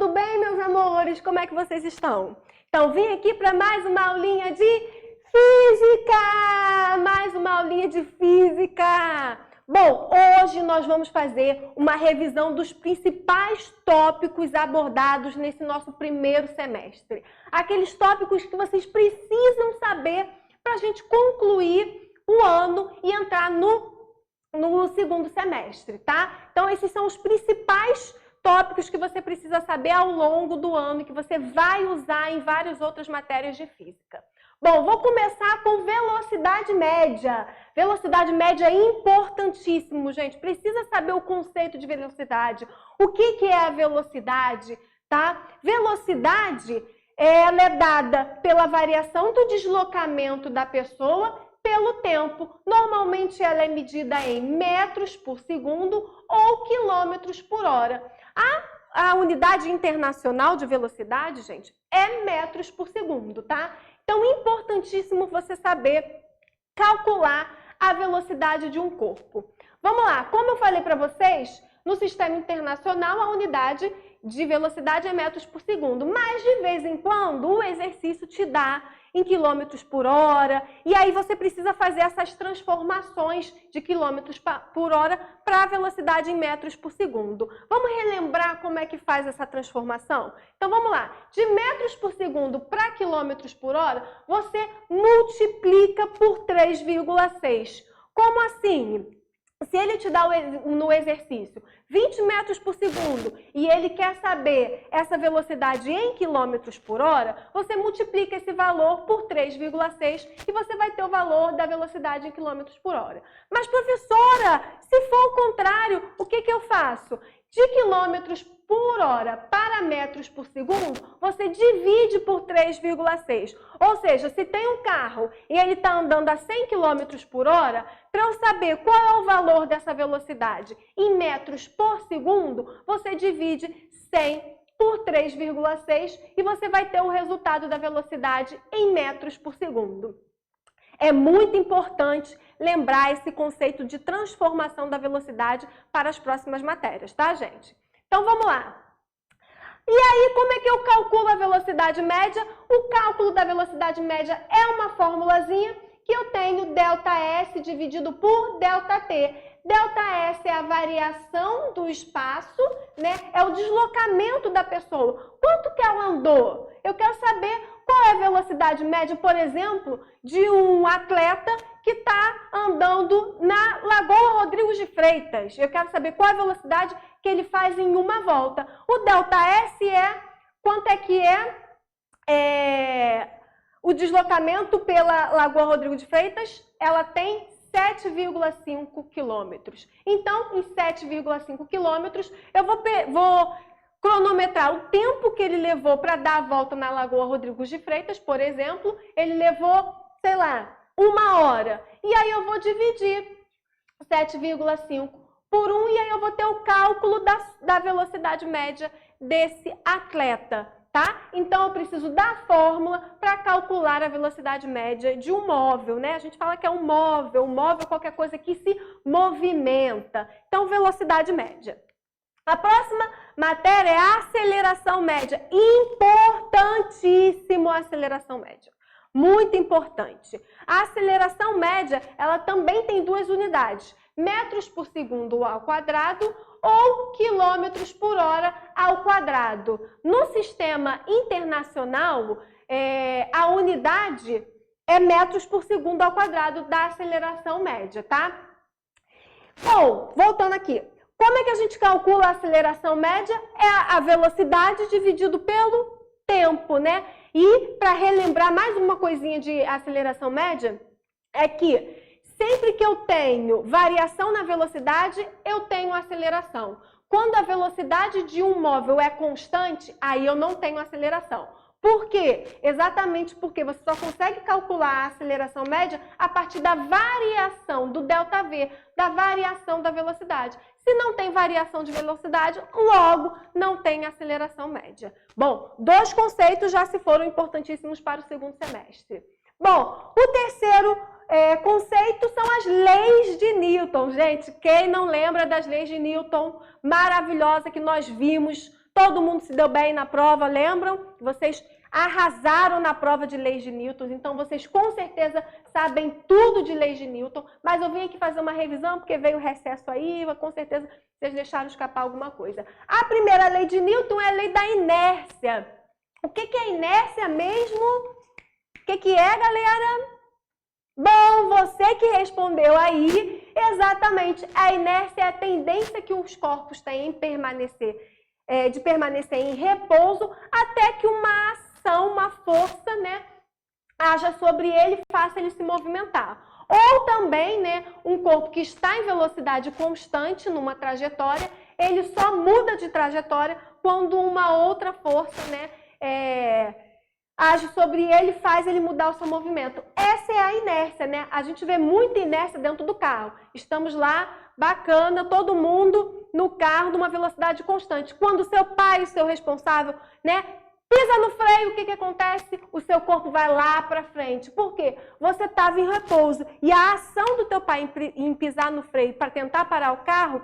tudo bem, meus amores? Como é que vocês estão? Então, vim aqui para mais uma aulinha de física! Mais uma aulinha de física! Bom, hoje nós vamos fazer uma revisão dos principais tópicos abordados nesse nosso primeiro semestre. Aqueles tópicos que vocês precisam saber para a gente concluir o ano e entrar no segundo semestre, tá? Então, esses são os principais tópicos que você precisa saber ao longo do ano e que você vai usar em várias outras matérias de física. Bom, vou começar com velocidade média. Velocidade média é importantíssimo, gente. Precisa saber o conceito de velocidade. O que é a velocidade, tá? Velocidade, ela é dada pela variação do deslocamento da pessoa pelo tempo. Normalmente ela é medida em metros por segundo ou quilômetros por hora. A unidade internacional de velocidade, gente, é metros por segundo, tá? Então, importantíssimo você saber calcular a velocidade de um corpo. Vamos lá, como eu falei para vocês, no sistema internacional a unidade de velocidade é metros por segundo, mas de vez em quando o exercício te dá em quilômetros por hora, e aí você precisa fazer essas transformações de quilômetros por hora para a velocidade em metros por segundo. Vamos relembrar como é que faz essa transformação? Então vamos lá, de metros por segundo para quilômetros por hora, você multiplica por 3,6. Como assim? Se ele te dá no exercício 20 metros por segundo e ele quer saber essa velocidade em quilômetros por hora, você multiplica esse valor por 3,6 e você vai ter o valor da velocidade em quilômetros por hora. Mas, professora, se for o contrário, o que eu faço? De quilômetros por hora para metros por segundo, você divide por 3,6. Ou seja, se tem um carro e ele está andando a 100 km por hora, para eu saber qual é o valor dessa velocidade em metros por segundo, você divide 100 por 3,6 e você vai ter o resultado da velocidade em metros por segundo. É muito importante lembrar esse conceito de transformação da velocidade para as próximas matérias, tá, gente? Então, vamos lá. E aí, como é que eu calculo a velocidade média? O cálculo da velocidade média é uma formulazinha que eu tenho ΔS dividido por ΔT. ΔS é a variação do espaço, né? É o deslocamento da pessoa. Quanto que ela andou? Eu quero saber qual é a velocidade média, por exemplo, de um atleta que está andando na Lagoa Rodrigo de Freitas. Eu quero saber qual é a velocidade que ele faz em uma volta. O ΔS é quanto é que é o deslocamento pela Lagoa Rodrigo de Freitas. Ela tem 7,5 quilômetros. Então, em 7,5 quilômetros, eu vou cronometrar o tempo que ele levou para dar a volta na Lagoa Rodrigo de Freitas, por exemplo. Ele levou, sei lá, 1 hora. E aí eu vou dividir 7,5 por 1 e aí eu vou ter o cálculo da velocidade média desse atleta, tá? Então eu preciso da fórmula para calcular a velocidade média de um móvel, né? A gente fala que é um móvel é qualquer coisa que se movimenta. Então, velocidade média. A próxima matéria é a aceleração média. Importantíssimo a aceleração média. Muito importante. A aceleração média, ela também tem duas unidades. Metros por segundo ao quadrado ou quilômetros por hora ao quadrado. No sistema internacional, a unidade é metros por segundo ao quadrado da aceleração média, tá? Bom, voltando aqui. Como é que a gente calcula a aceleração média? É a velocidade dividido pelo tempo, né? E para relembrar mais uma coisinha de aceleração média, é que sempre que eu tenho variação na velocidade, eu tenho aceleração. Quando a velocidade de um móvel é constante, aí eu não tenho aceleração. Por quê? Exatamente porque você só consegue calcular a aceleração média a partir da variação do ΔV, da variação da velocidade. Se não tem variação de velocidade, logo não tem aceleração média. Bom, dois conceitos já se foram importantíssimos para o segundo semestre. Bom, o terceiro conceito são as leis de Newton. Gente, quem não lembra das leis de Newton, maravilhosa, que nós vimos Todo mundo se deu bem na prova, lembram? Vocês arrasaram na prova de leis de Newton, então vocês com certeza sabem tudo de leis de Newton, mas eu vim aqui fazer uma revisão porque veio o recesso aí, com certeza vocês deixaram escapar alguma coisa. A primeira lei de Newton é a lei da inércia. O que é inércia mesmo? O que é, galera? Bom, você que respondeu aí, exatamente, a inércia é a tendência que os corpos têm em de permanecer em repouso até que uma ação, uma força, né, haja sobre ele e faça ele se movimentar. Ou também, né, um corpo que está em velocidade constante numa trajetória, ele só muda de trajetória quando uma outra força, né, age sobre ele e faz ele mudar o seu movimento. Essa é a inércia, né? A gente vê muita inércia dentro do carro. Estamos lá, bacana, todo mundo no carro numa velocidade constante. Quando o seu pai, o seu responsável, né, pisa no freio, o que acontece? O seu corpo vai lá para frente. Por quê? Você estava em repouso e a ação do teu pai em pisar no freio para tentar parar o carro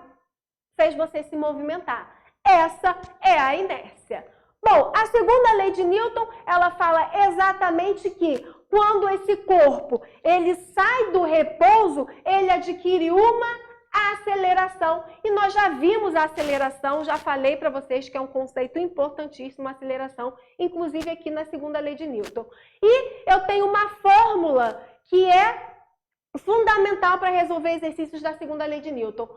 fez você se movimentar. Essa é a inércia. Bom, a segunda lei de Newton, ela fala exatamente que quando esse corpo ele sai do repouso, ele adquire uma aceleração. E nós já vimos a aceleração, já falei para vocês que é um conceito importantíssimo, a aceleração, inclusive aqui na segunda lei de Newton. E eu tenho uma fórmula que é fundamental para resolver exercícios da segunda lei de Newton.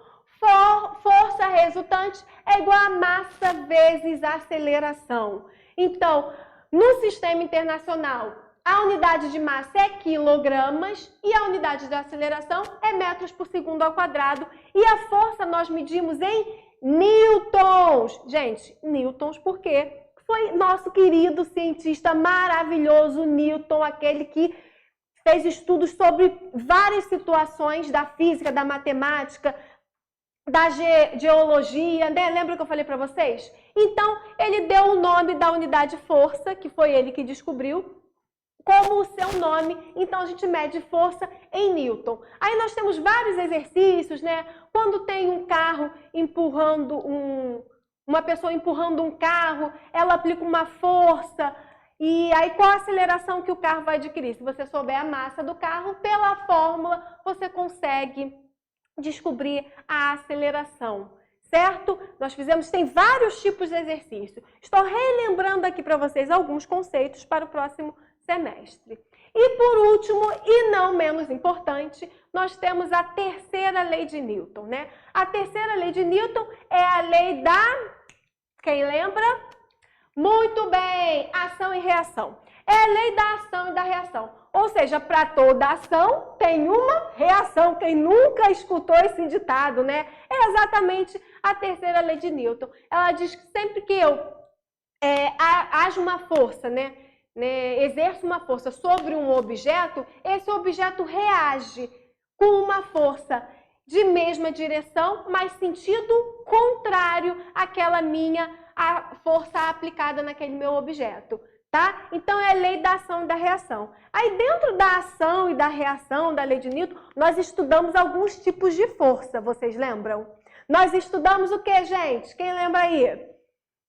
Força resultante é igual a massa vezes aceleração. Então, no sistema internacional, a unidade de massa é quilogramas e a unidade de aceleração é metros por segundo ao quadrado. E a força nós medimos em newtons. Gente, newtons por quê? Foi nosso querido cientista maravilhoso Newton, aquele que fez estudos sobre várias situações da física, da matemática, da geologia, né? Lembra que eu falei para vocês? Então, ele deu o nome da unidade força, que foi ele que descobriu, como o seu nome. Então, a gente mede força em Newton. Aí nós temos vários exercícios, né? Quando tem um carro empurrando uma pessoa empurrando um carro, ela aplica uma força. E aí, qual a aceleração que o carro vai adquirir? Se você souber a massa do carro, pela fórmula, você consegue descobrir a aceleração, certo? Nós tem vários tipos de exercício. Estou relembrando aqui para vocês alguns conceitos para o próximo semestre. E por último, e não menos importante, nós temos a terceira lei de Newton, né? A terceira lei de Newton é a lei da... Quem lembra? Muito bem! Ação e reação. É a lei da ação e da reação. Ou seja, para toda ação tem uma reação. Quem nunca escutou esse ditado, né? É exatamente a terceira lei de Newton. Ela diz que sempre que haja uma força, né? Exerço uma força sobre um objeto, esse objeto reage com uma força de mesma direção, mas sentido contrário àquela a força aplicada naquele meu objeto. Tá? Então, é a lei da ação e da reação. Aí, dentro da ação e da reação da lei de Newton, nós estudamos alguns tipos de força, vocês lembram? Nós estudamos o que, gente? Quem lembra aí?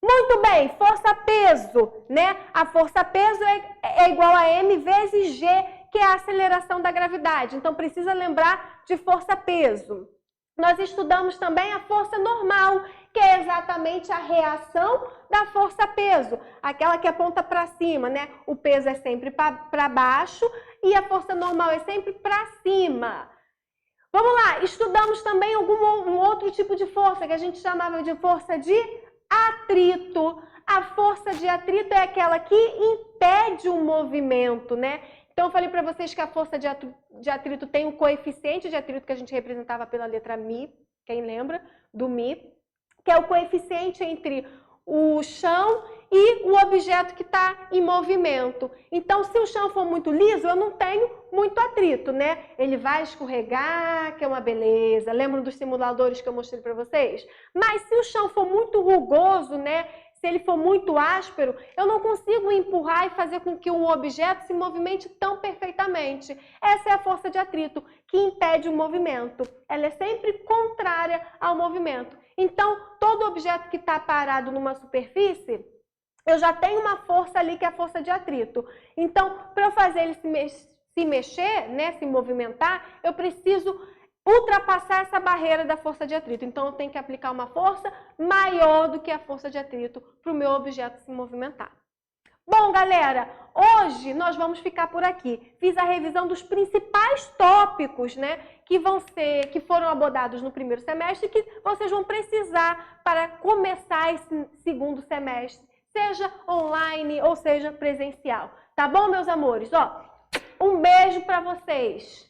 Muito bem, força-peso, né? A força-peso é igual a m vezes g, que é a aceleração da gravidade. Então, precisa lembrar de força-peso. Nós estudamos também a força normal, que é exatamente a reação da força-peso, aquela que aponta para cima, né? O peso é sempre para baixo e a força normal é sempre para cima. Vamos lá, estudamos também um outro tipo de força que a gente chamava de força de atrito. A força de atrito é aquela que impede o movimento, né? Então, eu falei para vocês que a força de atrito tem um coeficiente de atrito que a gente representava pela letra μ, quem lembra do μ, que é o coeficiente entre o chão e o objeto que está em movimento. Então, se o chão for muito liso, eu não tenho muito atrito, né? Ele vai escorregar, que é uma beleza. Lembram dos simuladores que eu mostrei para vocês? Mas se o chão for muito rugoso, né? se ele for muito áspero, eu não consigo empurrar e fazer com que um objeto se movimente tão perfeitamente. Essa é a força de atrito que impede o movimento. Ela é sempre contrária ao movimento. Então, todo objeto que está parado numa superfície, eu já tenho uma força ali que é a força de atrito. Então, para eu fazer ele se mexer, né, se movimentar, eu preciso ultrapassar essa barreira da força de atrito. Então, eu tenho que aplicar uma força maior do que a força de atrito para o meu objeto se movimentar. Bom, galera, hoje nós vamos ficar por aqui. Fiz a revisão dos principais tópicos, né, que foram abordados no primeiro semestre e que vocês vão precisar para começar esse segundo semestre, seja online ou seja presencial. Tá bom, meus amores? Ó, um beijo para vocês.